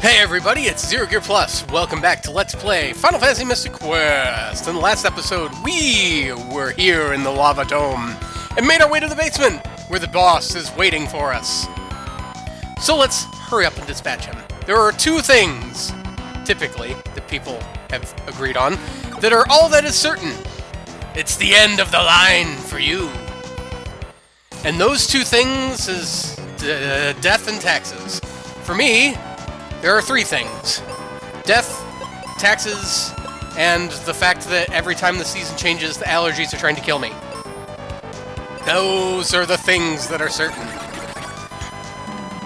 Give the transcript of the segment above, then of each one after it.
Hey everybody, it's Zero Gear Plus. Welcome back to Let's Play Final Fantasy Mystic Quest. In the last episode, we were here in the Lava Dome and made our way to the basement, where the boss is waiting for us. So let's hurry up and dispatch him. There are two things, typically, that people have agreed on, that are all that is certain. It's the end of the line for you. And those two things is death and taxes. For me, there are three things. Death, taxes, and the fact that every time the season changes, the allergies are trying to kill me. Those are the things that are certain.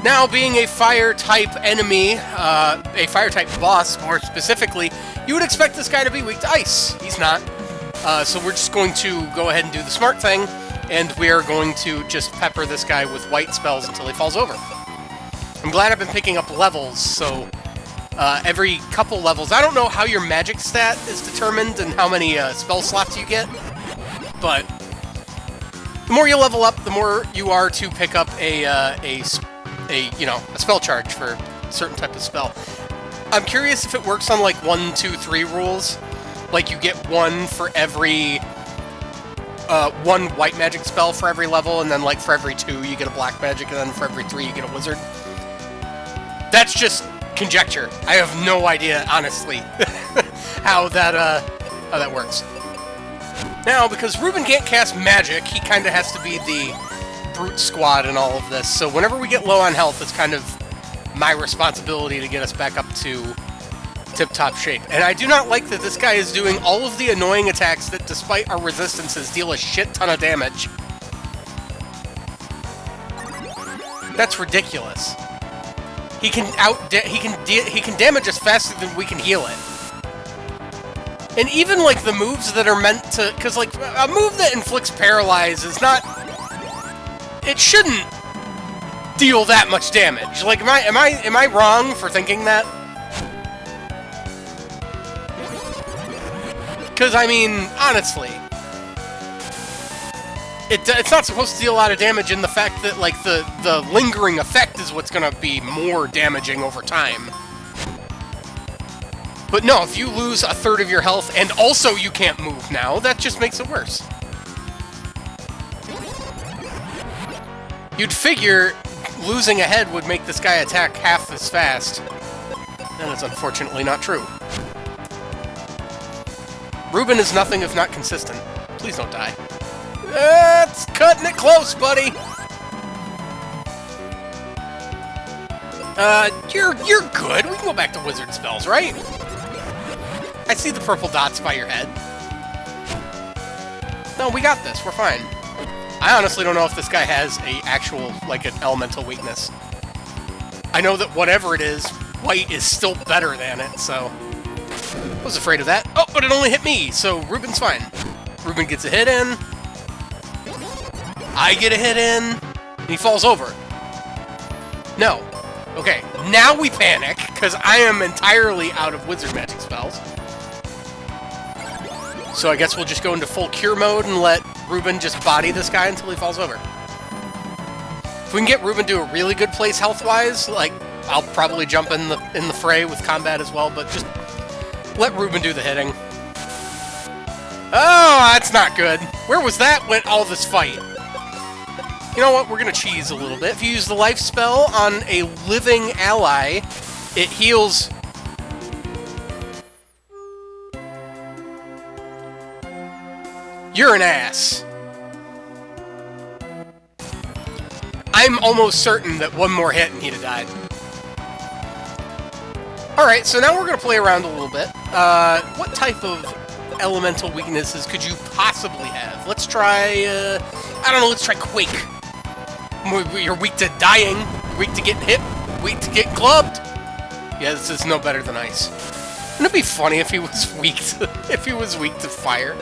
Now, being a fire-type enemy, a fire-type boss, more specifically, you would expect this guy to be weak to ice. He's not. So we're just going to go ahead and do the smart thing, and we are going to just pepper this guy with white spells until he falls over. I'm glad I've been picking up levels, so every couple levels... I don't know how your magic stat is determined and how many spell slots you get, but the more you level up, the more you are to pick up a spell charge for a certain type of spell. I'm curious if it works on, like, 1, 2, 3 rules. Like, you get one for every... one white magic spell for every level, and then, like, for every 2 you get a black magic, and then for every 3 you get a wizard. That's just conjecture. I have no idea, honestly, how that works. Now, because Ruben can't cast magic, he kind of has to be the brute squad in all of this. So whenever we get low on health, it's kind of my responsibility to get us back up to tip-top shape. And I do not like that this guy is doing all of the annoying attacks that, despite our resistances, deal a shit ton of damage. That's ridiculous. He can damage us faster than we can heal it. And even, like, the moves that are meant to... Because, like, a move that inflicts paralyze is not... It shouldn't deal that much damage. Like, am I wrong for thinking that? Because, I mean, honestly... It's not supposed to deal a lot of damage in the fact that, like, the lingering effect is what's going to be more damaging over time. But no, if you lose a third of your health and also you can't move now, that just makes it worse. You'd figure losing a head would make this guy attack half as fast. That is unfortunately not true. Ruben is nothing if not consistent. Please don't die. It's cutting it close, buddy. You're good. We can go back to wizard spells, right? I see the purple dots by your head. No, we got this. We're fine. I honestly don't know if this guy has an elemental weakness. I know that whatever it is, white is still better than it, so... I was afraid of that. Oh, but it only hit me, so Ruben's fine. Ruben gets a hit in. I get a hit in, and he falls over. No. Okay, now we panic, because I am entirely out of wizard magic spells. So I guess we'll just go into full cure mode and let Ruben just body this guy until he falls over. If we can get Ruben to a really good place health-wise, like, I'll probably jump in the fray with combat as well, but just let Ruben do the hitting. Oh, that's not good. Where was that when all this fight? You know what? We're going to cheese a little bit. If you use the life spell on a living ally, it heals... You're an ass. I'm almost certain that one more hit and he'd have died. Alright, so now we're going to play around a little bit. What type of elemental weaknesses could you possibly have? Let's try, I don't know, let's try Quake. You're weak to dying, weak to getting hit, weak to getting clubbed. Yeah, this is no better than ice. Wouldn't it be funny if he was weak to fire?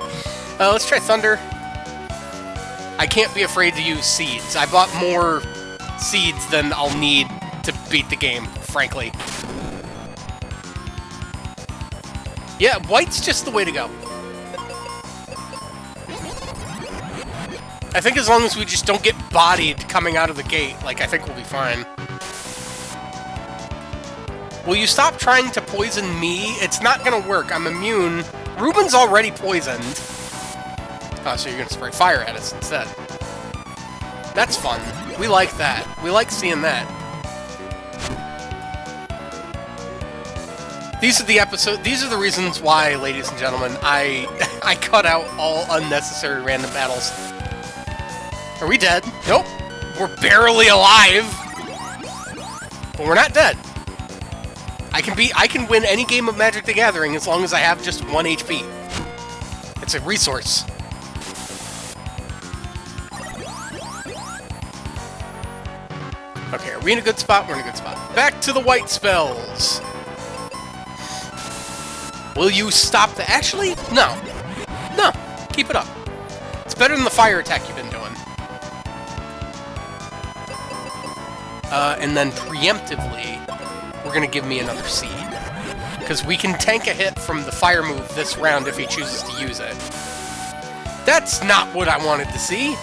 Let's try Thunder. I can't be afraid to use seeds. I bought more seeds than I'll need to beat the game, frankly. Yeah, white's just the way to go. I think as long as we just don't get bodied coming out of the gate, like, I think we'll be fine. Will you stop trying to poison me? It's not gonna work. I'm immune. Ruben's already poisoned. Oh, so you're gonna spray fire at us instead. That's fun. We like that. We like seeing that. These are the reasons why, ladies and gentlemen, I cut out all unnecessary random battles. Are we dead? Nope. We're barely alive. But we're not dead. I can win any game of Magic the Gathering as long as I have just 1 HP. It's a resource. Okay, are we in a good spot? We're in a good spot. Back to the white spells. Will you stop the... Actually, no. No. Keep it up. It's better than the fire attack you've been doing. And then preemptively, we're going to give me another seed. Because we can tank a hit from the fire move this round if he chooses to use it. That's not what I wanted to see.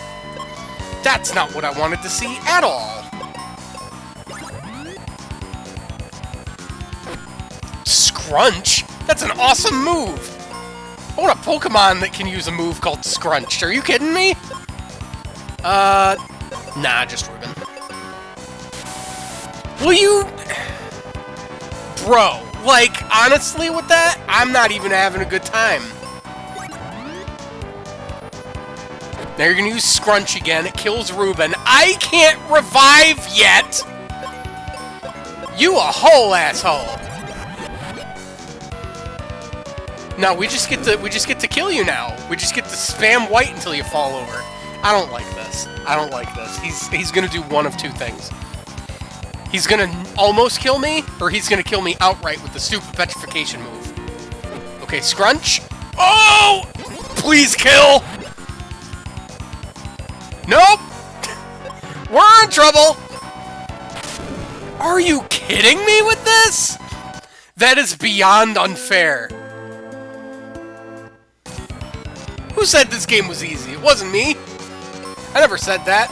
That's not what I wanted to see at all. Scrunch? That's an awesome move! I want a Pokemon that can use a move called Scrunch. Are you kidding me? Nah, just Ruben. Will you... Bro, like, honestly with that, I'm not even having a good time. Now you're gonna use Scrunch again. It kills Ruben. I can't revive yet! You a whole asshole! No, we just get to kill you now. We just get to spam white until you fall over. I don't like this. I don't like this. He's gonna do one of two things. He's gonna almost kill me, or he's gonna kill me outright with the stupid petrification move. Okay, Scrunch. Oh! Please kill! Nope! We're in trouble! Are you kidding me with this? That is beyond unfair. Who said this game was easy? It wasn't me. I never said that.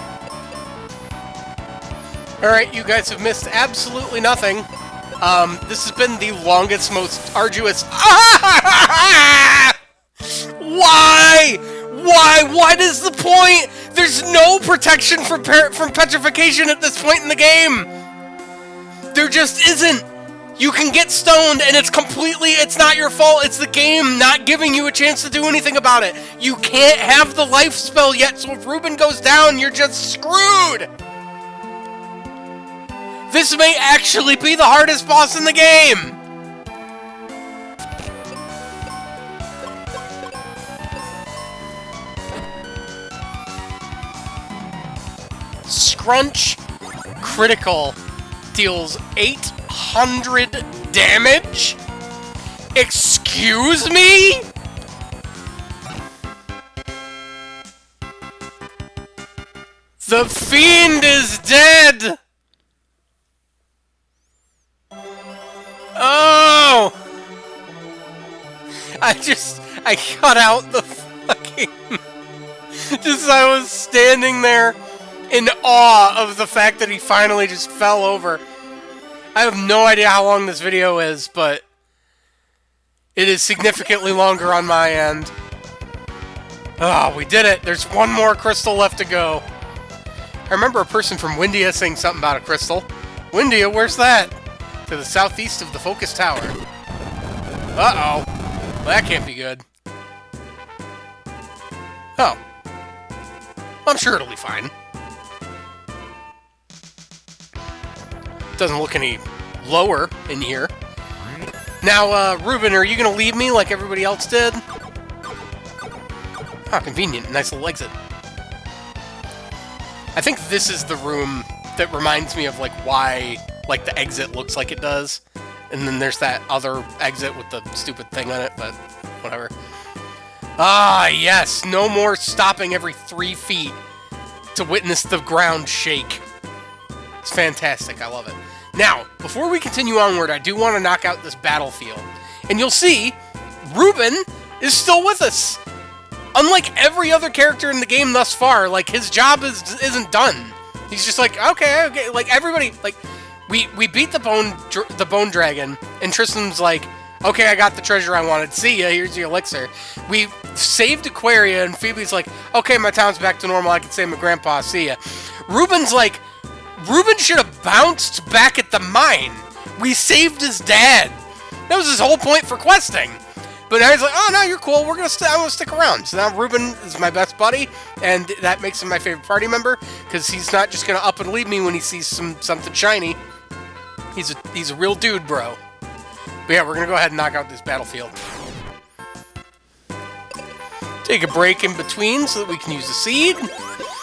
Alright, you guys have missed absolutely nothing. This has been the longest, most arduous... Why? Why? What is the point? There's no protection from petrification at this point in the game. There just isn't. You can get stoned, and it's not your fault. It's the game not giving you a chance to do anything about it. You can't have the life spell yet, so if Ruben goes down, you're just screwed. This may actually be the hardest boss in the game. Scrunch critical deals 800 damage? Excuse me? The fiend is dead! Oh! I cut out the fucking... just I was standing there in awe of the fact that he finally just fell over. I have no idea how long this video is, but it is significantly longer on my end. Oh, we did it! There's one more crystal left to go. I remember a person from Windia saying something about a crystal. Windia, where's that? To the southeast of the Focus Tower. Uh-oh. Well, that can't be good. Oh. I'm sure it'll be fine. Doesn't look any lower in here. Now, Ruben, are you gonna leave me like everybody else did? Ah, convenient. Nice little exit. I think this is the room that reminds me of, like, why, like, the exit looks like it does. And then there's that other exit with the stupid thing on it, but whatever. Ah, yes! No more stopping every 3 feet to witness the ground shake. It's fantastic. I love it. Now, before we continue onward, I do want to knock out this battlefield. And you'll see, Ruben is still with us. Unlike every other character in the game thus far, like, his job isn't done. He's just like, okay, like, everybody, like, We beat the bone dragon, and Tristan's like, okay, I got the treasure I wanted. See ya, here's your elixir. We saved Aquaria, and Phoebe's like, okay, my town's back to normal. I can save my grandpa. See ya. Ruben's like, Ruben should have bounced back at the mine. We saved his dad. That was his whole point for questing. But now he's like, oh, no, you're cool. I'm going to stick around. So now Ruben is my best buddy, and that makes him my favorite party member, because he's not just going to up and leave me when he sees something shiny. He's a real dude, bro. But yeah, we're going to go ahead and knock out this battlefield. Take a break in between so that we can use the seed,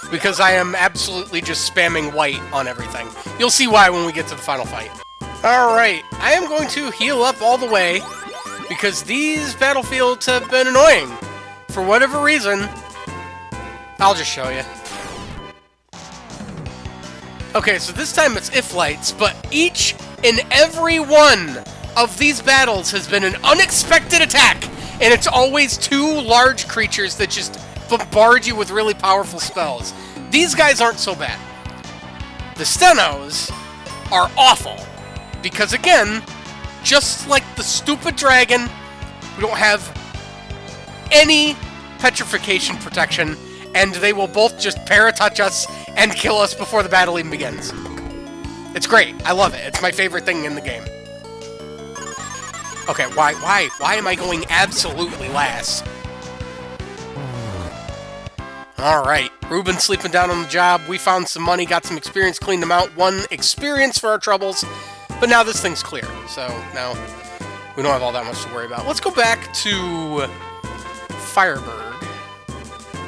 because I am absolutely just spamming white on everything. You'll see why when we get to the final fight. Alright, I am going to heal up all the way, because these battlefields have been annoying. For whatever reason, I'll just show you. Okay, so this time it's Iflights, but each and every one of these battles has been an unexpected attack, and it's always two large creatures that just bombard you with really powerful spells. These guys aren't so bad. The Stenos are awful, because again, just like the stupid dragon, we don't have any petrification protection, and they will both just paratouch us and kill us before the battle even begins. It's great. I love it. It's my favorite thing in the game. Okay, why am I going absolutely last? Alright, Ruben's sleeping down on the job. We found some money, got some experience, cleaned them out. 1 experience for our troubles. But now this thing's clear, so now we don't have all that much to worry about. Let's go back to Fireburg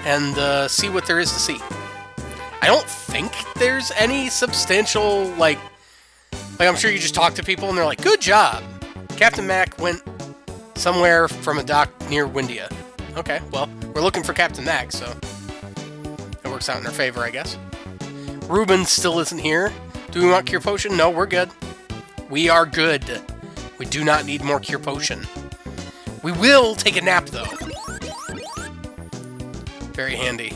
and see what there is to see. I don't think there's any substantial, like I'm sure you just talk to people and they're like, good job! Captain Mac went somewhere from a dock near Windia. Okay, well, we're looking for Captain Mac, so it works out in our favor, I guess. Ruben still isn't here. Do we want Cure Potion? No, we're good. We are good. We do not need more Cure Potion. We will take a nap, though. Very handy.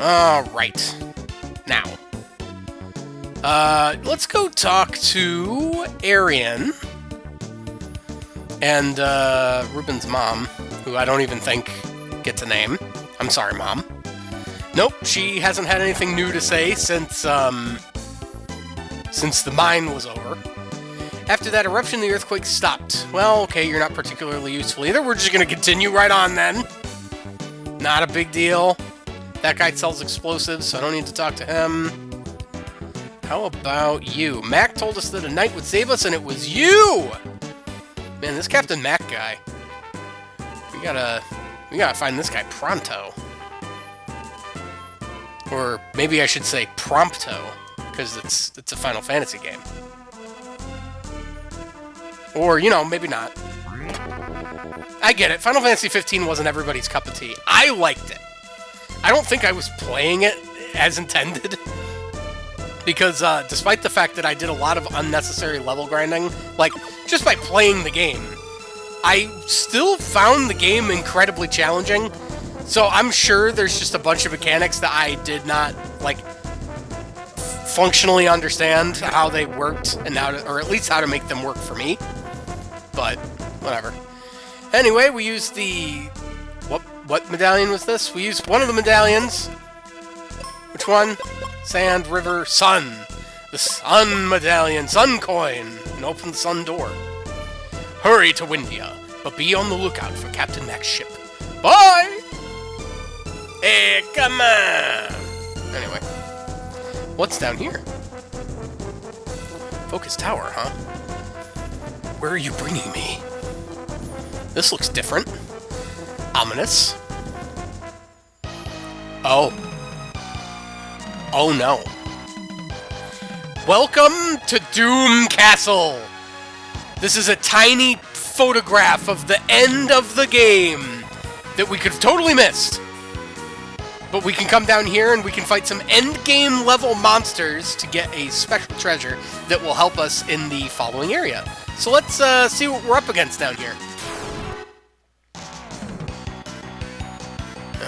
Alright. Now. Let's go talk to Arian. And, Ruben's mom, who I don't even think gets a name. I'm sorry, Mom. Nope, she hasn't had anything new to say since the mine was over. After that eruption, the earthquake stopped. Well, okay, you're not particularly useful either. We're just gonna continue right on then. Not a big deal. That guy sells explosives, so I don't need to talk to him. How about you? Mac told us that a knight would save us, and it was you! Man, this Captain Mac guy. We gotta find this guy pronto. Or maybe I should say prompto, because it's a Final Fantasy game. Or, you know, maybe not. I get it. Final Fantasy 15 wasn't everybody's cup of tea. I liked it. I don't think I was playing it as intended. Because despite the fact that I did a lot of unnecessary level grinding, like, just by playing the game, I still found the game incredibly challenging. So I'm sure there's just a bunch of mechanics that I did not, like, functionally understand how they worked, and how to, or at least how to make them work for me. But, whatever. Anyway, we used the... What medallion was this? We used one of the medallions. Which one? Sand, river, sun. The sun medallion, sun coin. And open the sun door. Hurry to Windia, but be on the lookout for Captain Mac's ship. Bye! Hey, come on! Anyway. What's down here? Focus Tower, huh? Where are you bringing me? This looks different. Ominous. Oh. Oh no. Welcome to Doom Castle! This is a tiny photograph of the end of the game that we could have totally missed. But we can come down here and we can fight some endgame level monsters to get a special treasure that will help us in the following area. So let's see what we're up against down here.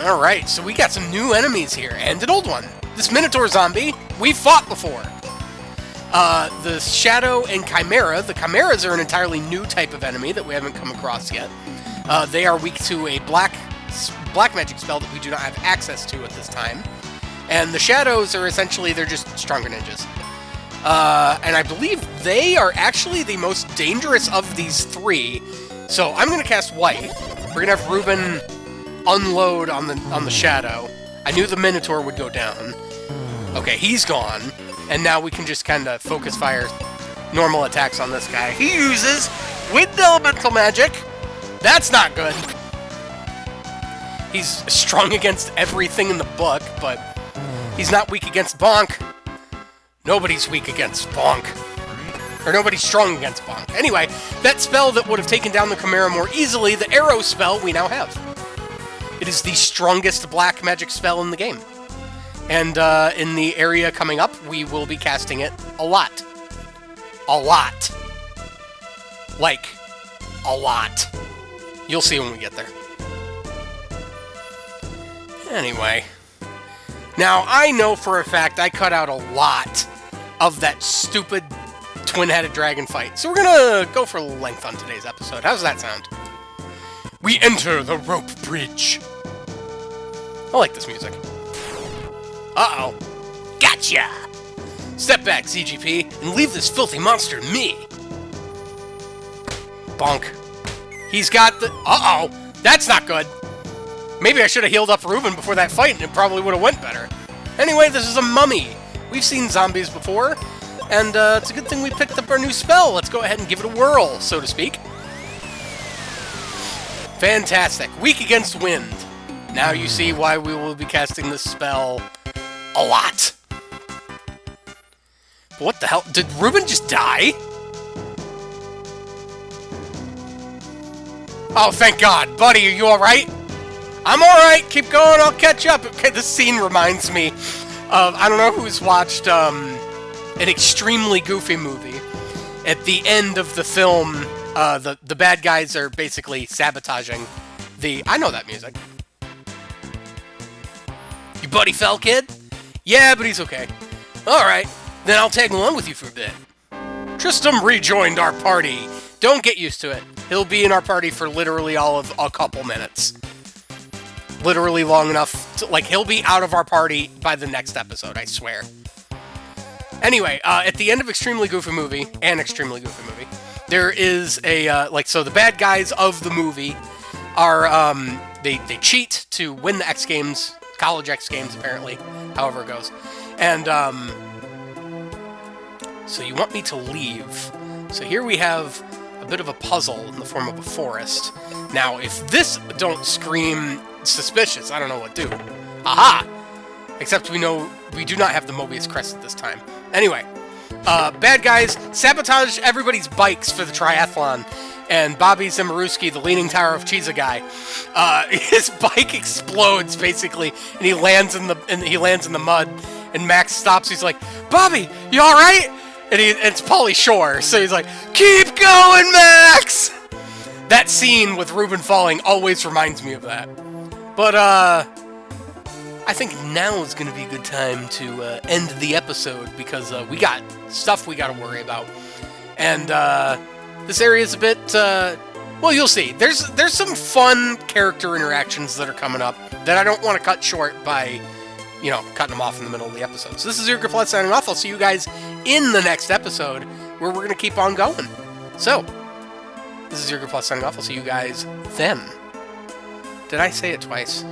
Alright, so we got some new enemies here, and an old one. This Minotaur zombie, we've fought before. The Shadow and Chimera. The Chimeras are an entirely new type of enemy that we haven't come across yet. They are weak to a black magic spell that we do not have access to at this time. And the Shadows are essentially, they're just stronger ninjas. And I believe they are actually the most dangerous of these three. So I'm going to cast White. We're going to have Ruben unload on the Shadow. I knew the Minotaur would go down. Okay, he's gone. And now we can just kind of focus fire normal attacks on this guy. He uses Wind Elemental Magic. That's not good. He's strong against everything in the book, but he's not weak against Bonk. Nobody's weak against Bonk. Or nobody's strong against Bonk. Anyway, that spell that would have taken down the Chimera more easily, the Arrow spell, we now have. It is the strongest black magic spell in the game. And in the area coming up, we will be casting it a lot. A lot. Like, a lot. You'll see when we get there. Anyway. Now, I know for a fact I cut out a lot of that stupid twin-headed dragon fight. So we're gonna go for length on today's episode. How's that sound? We enter the rope bridge. I like this music. Uh-oh. Gotcha! Step back, ZGP, and leave this filthy monster to me. Bonk. He's got the... Uh-oh! That's not good. Maybe I should have healed up Ruben before that fight, and it probably would have went better. Anyway, this is a mummy. We've seen zombies before, and it's a good thing we picked up our new spell. Let's go ahead and give it a whirl, so to speak. Fantastic. Weak against wind. Now you see why we will be casting this spell a lot. What the hell? Did Ruben just die? Oh, thank God. Buddy, are you alright? I'm alright. Keep going. I'll catch up. Okay, this scene reminds me of, I don't know who's watched an extremely goofy movie. At the end of the film, the bad guys are basically sabotaging the... I know that music. Your buddy fell, kid? Yeah, but he's okay. Alright, then I'll tag along with you for a bit. Tristram rejoined our party. Don't get used to it. He'll be in our party for literally all of a couple minutes. Literally long enough to, like, he'll be out of our party by the next episode, I swear. Anyway, at the end of Extremely Goofy Movie, there is a, so the bad guys of the movie are, they cheat to win the X Games, college X Games, apparently, however it goes. And, so you want me to leave. So here we have a bit of a puzzle in the form of a forest. Now, if this don't scream suspicious, I don't know what do. Aha! Except we know we do not have the Mobius Crest at this time. Anyway, bad guys sabotage everybody's bikes for the triathlon. And Bobby Zimmerowski, the Leaning Tower of Cheesa guy, his bike explodes basically, and he lands in the mud. And Max stops. He's like, "Bobby, you all right?" And it's Pauly Shore, so he's like, "Keep going, Max!" That scene with Ruben falling always reminds me of that. But I think now is going to be a good time to end the episode because we got stuff we got to worry about, and this area is a bit. Well, you'll see. There's some fun character interactions that are coming up that I don't want to cut short by, cutting them off in the middle of the episode. So this is Eureka Flood signing off. I'll see you guys in the next episode where we're going to keep on going. So, this is Eureka Flood signing off. I'll see you guys then. Did I say it twice?